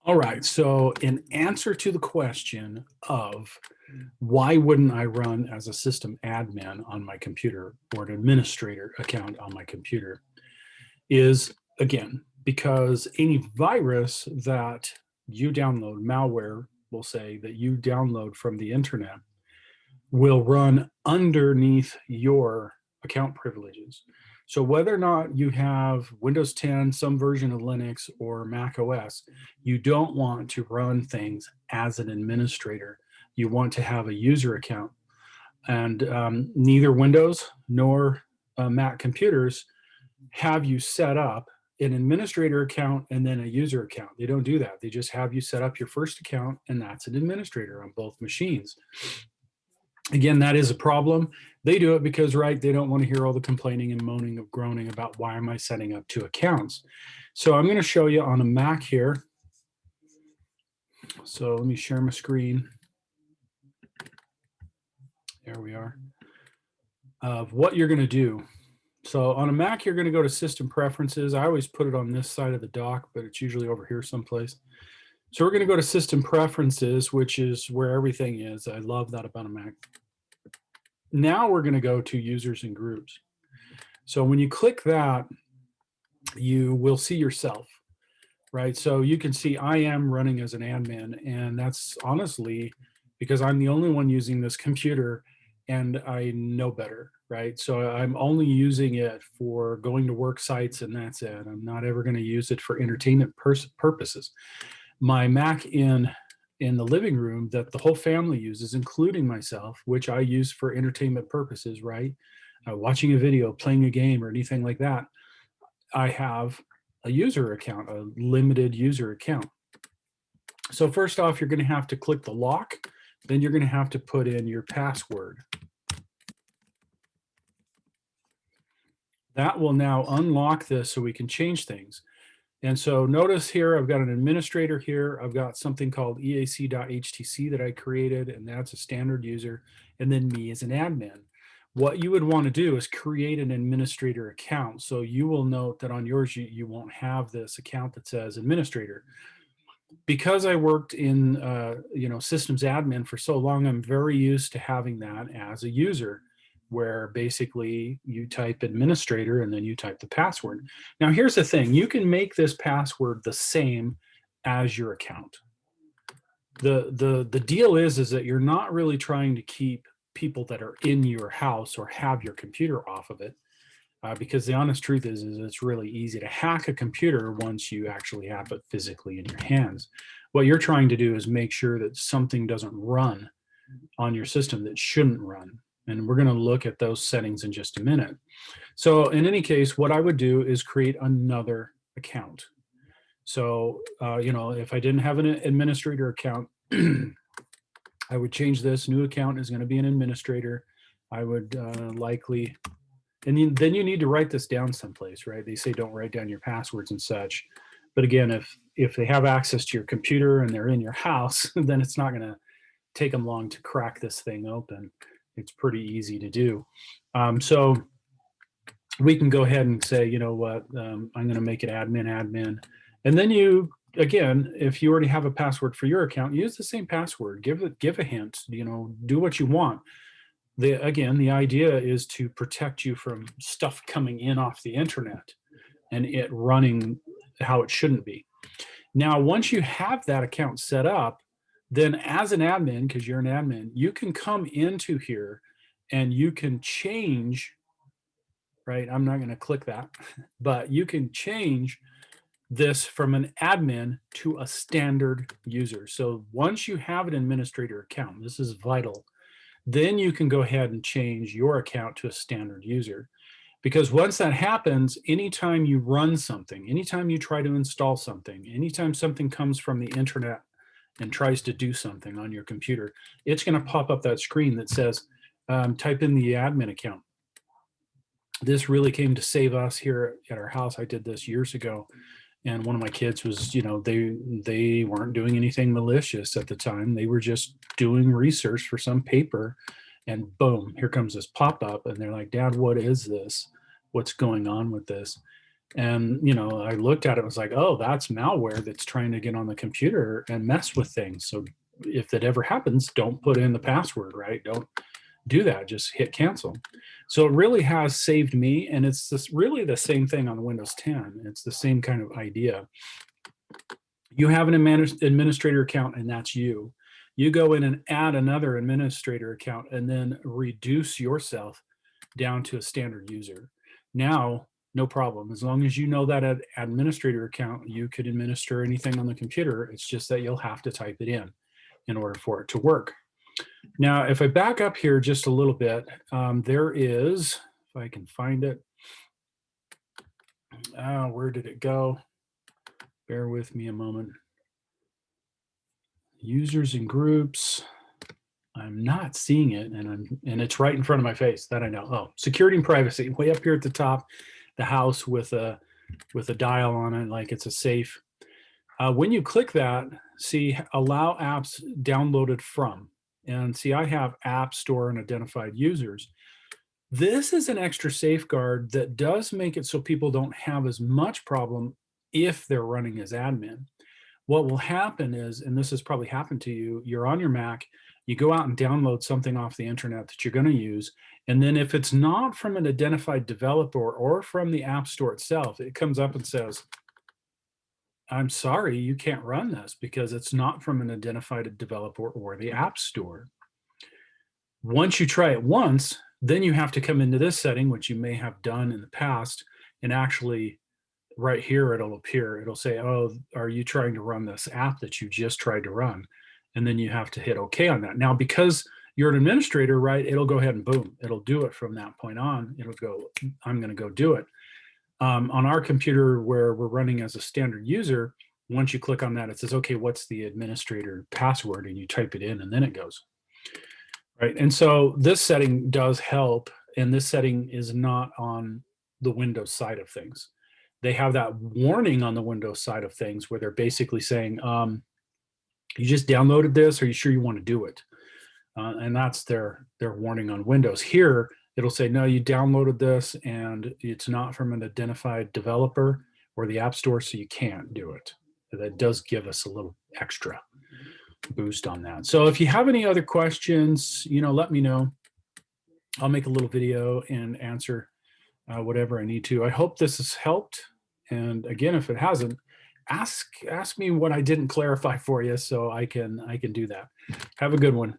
All right, so in answer to the question of why wouldn't I run as a system admin on my computer or an administrator account on my computer is, again, because any virus that you download, malware, will say, that you download from the internet will run underneath your account privileges. So whether or not you have Windows 10, some version of Linux, or Mac OS, you don't want to run things as an administrator. You want to have a user account. And neither Windows nor Mac computers have you set up an administrator account and then a user account. They don't do that. They just have you set up your first account, and that's an administrator on both machines. Again, that is a problem. They do it because, right, they don't want to hear all the complaining and moaning of groaning about why am I setting up two accounts. So I'm going to show you on a Mac here. So let me share my screen. There we are. Of what you're going to do. So on a Mac, you're going to go to System Preferences. I always put it on this side of the dock, but it's usually over here someplace. So we're going to go to System Preferences, which is where everything is. I love that about a Mac. Now we're going to go to Users and Groups. So when you click that, you will see yourself, right? So you can see I am running as an admin, and that's honestly because I'm the only one using this computer and I know better, right? So I'm only using it for going to work sites, and that's it. I'm not ever going to use it for entertainment purposes. My Mac in the living room that the whole family uses, including myself, which I use for entertainment purposes, right? Watching a video, playing a game, or anything like that, I have a user account, a limited user account. So first off, you're going to have to click the lock. Then you're going to have to put in your password. That will now unlock this so we can change things. And so notice here, I've got an administrator here. I've got something called eac.htc that I created, and that's a standard user, and then me as an admin. What you would want to do is create an administrator account. So you will note that on yours, you won't have this account that says administrator. Because I worked in systems admin for so long, I'm very used to having that as a user, where basically you type administrator and then you type the password. Now here's the thing, you can make this password the same as your account. The deal is that you're not really trying to keep people that are in your house or have your computer off of it, because the honest truth is it's really easy to hack a computer once you actually have it physically in your hands. What you're trying to do is make sure that something doesn't run on your system that shouldn't run. And we're going to look at those settings in just a minute. So in any case, what I would do is create another account. So, if I didn't have an administrator account, I would change this. New account is going to be an administrator. I would likely, and then you need to write this down someplace, right? They say don't write down your passwords and such. But again, if they have access to your computer and they're in your house, then it's not going to take them long to crack this thing open. It's pretty easy to do. So we can go ahead and say, you know what, I'm going to make it admin. And then you, again, if you already have a password for your account, use the same password. Give a hint, do what you want. Again, the idea is to protect you from stuff coming in off the internet and it running how it shouldn't be. Now, once you have that account set up, then as an admin, because you're an admin, you can come into here and you can change, right? I'm not going to click that, but you can change this from an admin to a standard user. So once you have an administrator account, this is vital, then you can go ahead and change your account to a standard user. Because once that happens, anytime you run something, anytime you try to install something, anytime something comes from the internet and tries to do something on your computer, it's going to pop up that screen that says, type in the admin account. This really came to save us here at our house. I did this years ago. And one of my kids was, they weren't doing anything malicious at the time. They were just doing research for some paper, and boom, here comes this pop-up, and they're like, Dad, what is this? What's going on with this? And, I looked at it, and was like, oh, that's malware that's trying to get on the computer and mess with things. So if that ever happens, don't put in the password, right? Don't do that. Just hit cancel. So it really has saved me. And it's really the same thing on Windows 10. It's the same kind of idea. You have an administrator account, and that's you. You go in and add another administrator account and then reduce yourself down to a standard user. Now, no problem. As long as you know that administrator account, you could administer anything on the computer. It's just that you'll have to type it in order for it to work. Now, if I back up here just a little bit, there is, if I can find it, where did it go? Bear with me a moment. Users and groups. I'm not seeing it, and it's right in front of my face. That I know. Oh, security and privacy, way up here at the top, the house with a dial on it, like it's a safe. When you click that, see allow apps downloaded from, and see I have App Store and identified users. This is an extra safeguard that does make it so people don't have as much problem if they're running as admin. What will happen is, and this has probably happened to you, you're on your Mac, you go out and download something off the internet that you're going to use. And then if it's not from an identified developer or from the App Store itself, it comes up and says, I'm sorry, you can't run this because it's not from an identified developer or the App Store. Once you try it once, then you have to come into this setting, which you may have done in the past, and actually right here, it'll appear, it'll say, oh, are you trying to run this app that you just tried to run? And then you have to hit OK on that. Now, because you're an administrator, right, it'll go ahead and boom, it'll do it from that point on. It'll go, I'm going to go do it. On our computer where we're running as a standard user, once you click on that, it says, okay, what's the administrator password? And you type it in and then it goes. Right. And so this setting does help. And this setting is not on the Windows side of things. They have that warning on the Windows side of things where they're basically saying, you just downloaded this, are you sure you want to do it? And that's their warning on Windows. Here, it'll say, no, you downloaded this and it's not from an identified developer or the App Store, so you can't do it. That does give us a little extra boost on that. So if you have any other questions, let me know. I'll make a little video and answer whatever I need to. I hope this has helped. And again, if it hasn't, ask me what I didn't clarify for you so I can do that. Have a good one.